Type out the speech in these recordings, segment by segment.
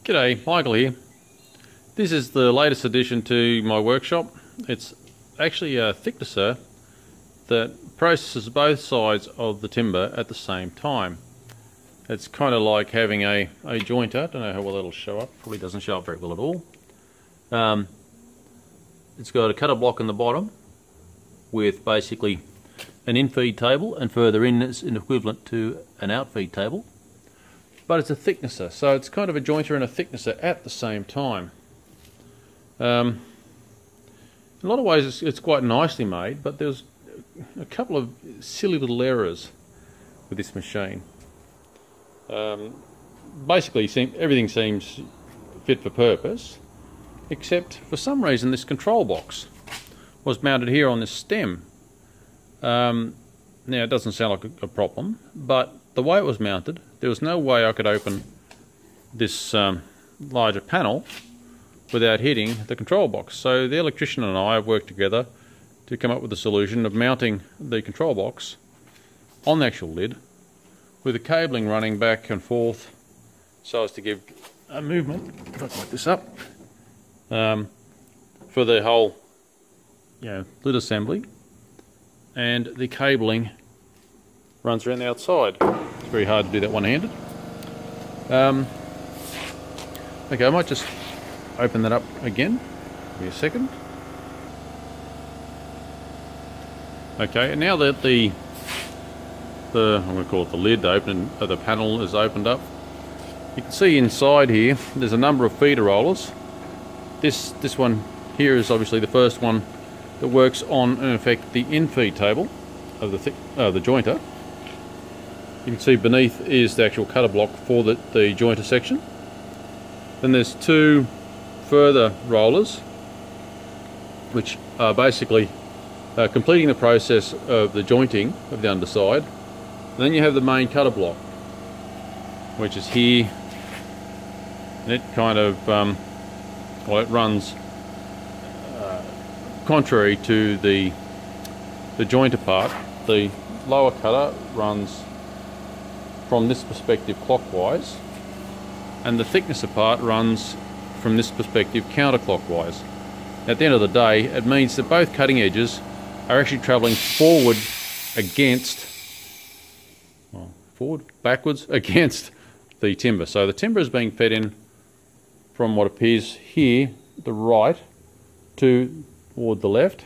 G'day, Michael here. This is the latest addition to my workshop. It's actually a thicknesser that processes both sides of the timber at the same time. It's kind of like having a jointer. Don't know how well it'll show up. Probably doesn't show up very well at all. It's got a cutter block in the bottom with basically an in-feed table, and further in is an equivalent to an out-feed table. But it's a thicknesser, so it's kind of a jointer and a thicknesser at the same time. In a lot of ways it's quite nicely made, but there's a couple of silly little errors with this machine. Basically everything seems fit for purpose, except for some reason this control box was mounted here on this stem. Now it doesn't sound like a problem, but the way it was mounted, there was no way I could open this larger panel without hitting the control box. So the electrician and I have worked together to come up with a solution of mounting the control box on the actual lid with the cabling running back and forth so as to give a movement, if I can lift this up, for the whole lid assembly, and the cabling runs around the outside. It's very hard to do that one-handed. Okay, I might just open that up again. Give me a second. Okay, and now that the I'm going to call it the lid open, the panel is opened up, you can see inside here there's a number of feeder rollers. This one here is obviously the first one that works on, in effect, the in-feed table of the jointer. You can see beneath is the actual cutter block for the jointer section. Then there's two further rollers which are basically completing the process of the jointing of the underside. And then you have the main cutter block, which is here, and it kind of it runs contrary to the jointer part. The lower cutter runs from this perspective clockwise, and the thicknesser part runs from this perspective counterclockwise. At the end of the day, it means that both cutting edges are actually travelling backwards against the timber. So the timber is being fed in from what appears here, the right, toward the left,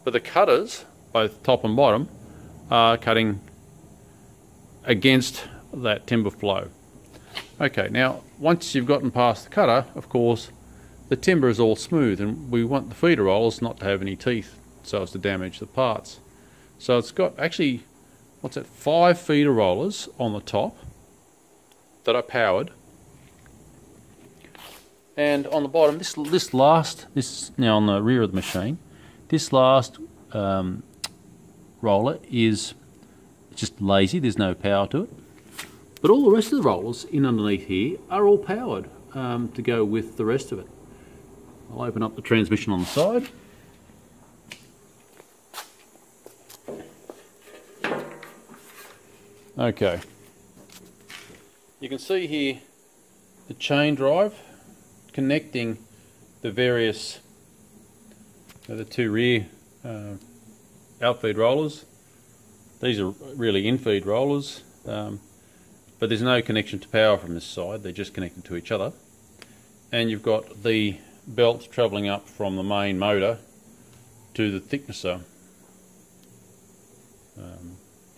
but the cutters, both top and bottom, are cutting against that timber flow. Okay, now once you've gotten past the cutter, of course, the timber is all smooth, and we want the feeder rollers not to have any teeth so as to damage the parts. So it's got actually, 5 feeder rollers on the top that are powered, and on the bottom, this is now on the rear of the machine. This last roller is just lazy, there's no power to it. But all the rest of the rollers in underneath here are all powered to go with the rest of it. I'll open up the transmission on the side. Okay. You can see here the chain drive connecting the various, the two rear outfeed rollers. These are really in-feed rollers, but there's no connection to power from this side, they're just connected to each other. And you've got the belt travelling up from the main motor to the thicknesser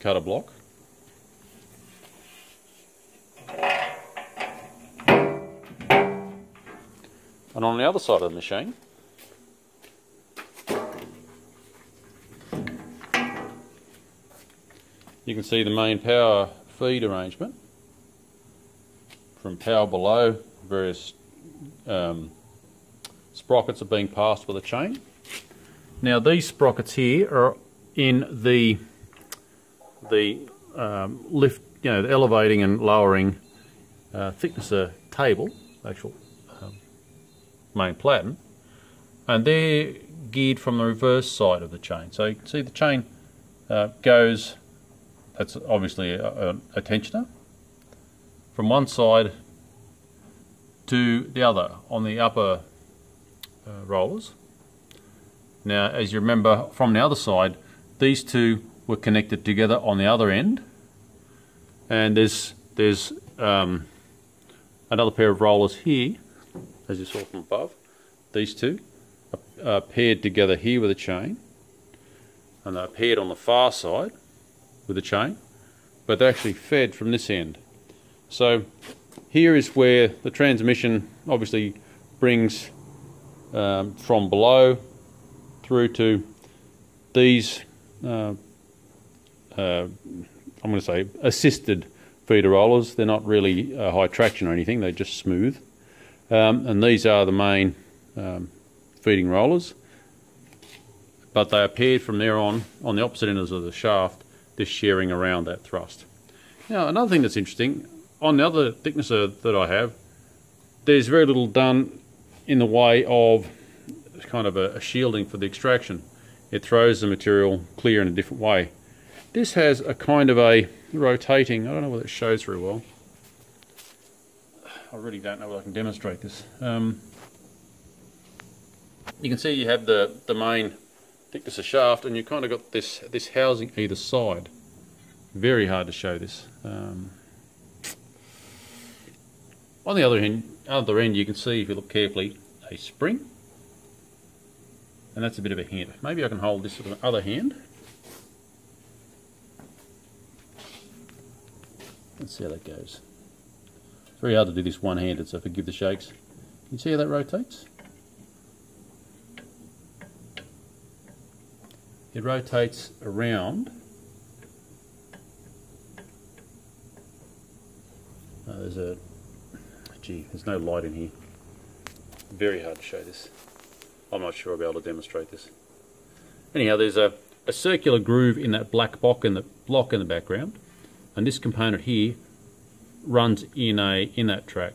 cutter block. And on the other side of the machine, you can see the main power feed arrangement. From power below, various sprockets are being passed with a chain. Now these sprockets here are in the lift, the elevating and lowering thicknesser table, actual main platen, and they're geared from the reverse side of the chain. So you can see the chain goes, that's obviously a tensioner, from one side to the other on the upper rollers. Now, as you remember from the other side, these two were connected together on the other end, and there's another pair of rollers here, as you saw from above. These two are paired together here with a chain, and they're paired on the far side with a chain, but they're actually fed from this end. So here is where the transmission obviously brings from below through to these I'm going to say assisted feeder rollers. They're not really high traction or anything, they're just smooth. And these are the main feeding rollers, but they are paired from there on the opposite ends of the shaft, this sharing around that thrust. Now, another thing that's interesting, on the other thicknesser that I have, there's very little done in the way of kind of a shielding for the extraction. It throws the material clear in a different way. This has a kind of a rotating, I don't know whether it shows very well. I really don't know whether I can demonstrate this. You can see you have the main thickness of shaft, and you've kind of got this housing either side. Very hard to show this. On the other end, you can see, if you look carefully, a spring, and that's a bit of a hint. Maybe I can hold this with the other hand. Let's see how that goes. It's very hard to do this one-handed, so forgive the shakes. Can you see how that rotates? It rotates around. There's no light in here. Very hard to show this. I'm not sure I'll be able to demonstrate this. Anyhow, there's a circular groove in that black block in the background, and this component here runs in that track.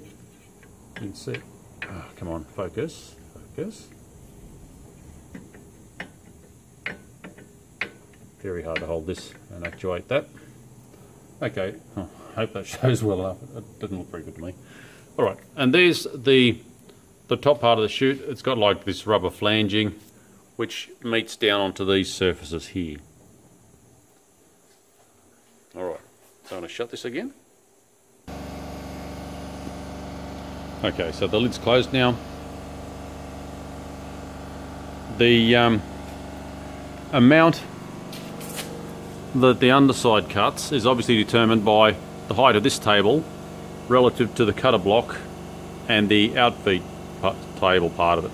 You can see. Oh, come on, focus. Very hard to hold this and actuate that. Okay, I hope that shows well enough. It doesn't look very good to me. All right, and there's the top part of the chute. It's got like this rubber flanging, which meets down onto these surfaces here. All right, so I'm going to shut this again. Okay, so the lid's closed now. The amount that the underside cuts is obviously determined by the height of this table relative to the cutter block and the outfeed table part of it.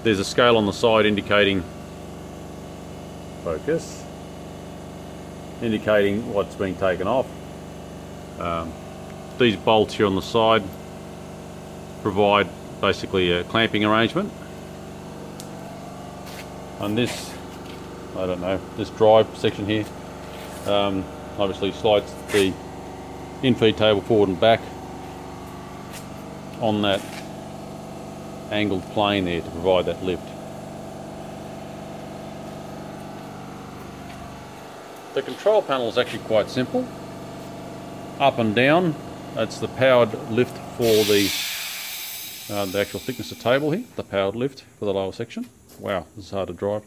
There's a scale on the side indicating focus, indicating what's been taken off. These bolts here on the side provide basically a clamping arrangement, and this, I don't know, this drive section here obviously slides the infeed table forward and back on that angled plane there to provide that lift. The control panel is actually quite simple. Up and down, that's the powered lift for the actual thickness of table here, the powered lift for the lower section. Wow, this is hard to drive.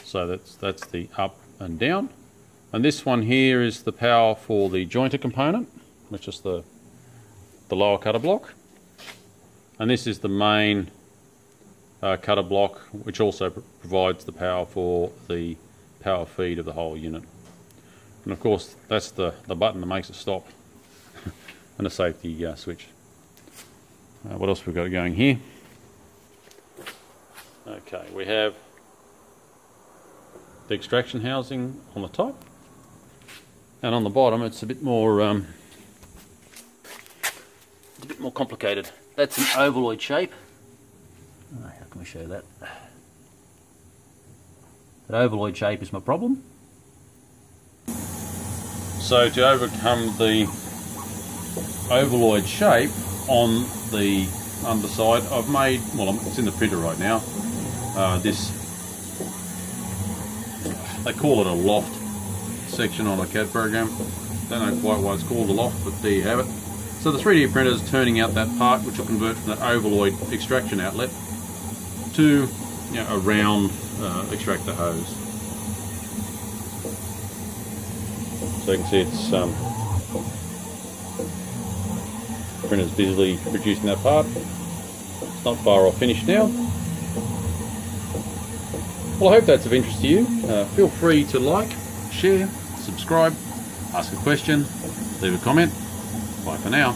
So that's the up and down, and this one here is the power for the jointer component, which is the lower cutter block, and this is the main cutter block, which also provides the power for the power feed of the whole unit. And of course, that's the button that makes it stop and a safety switch. What else we've got going here? Okay, we have the extraction housing on the top, and on the bottom it's a bit more complicated. That's an ovaloid shape. Oh, how can we show that? That ovaloid shape is my problem. So to overcome the ovaloid shape on the underside, I've made, well, it's in the printer right now, this, they call it a loft section on a CAD program. Don't know quite why it's called a loft, but there you have it. So the 3D printer is turning out that part which will convert from the ovaloid extraction outlet to, you know, a round extractor hose. So you can see it's printer's busily producing that part. It's not far off finished now. Well, I hope that's of interest to you. Feel free to like, share, subscribe, ask a question, leave a comment. Bye for now.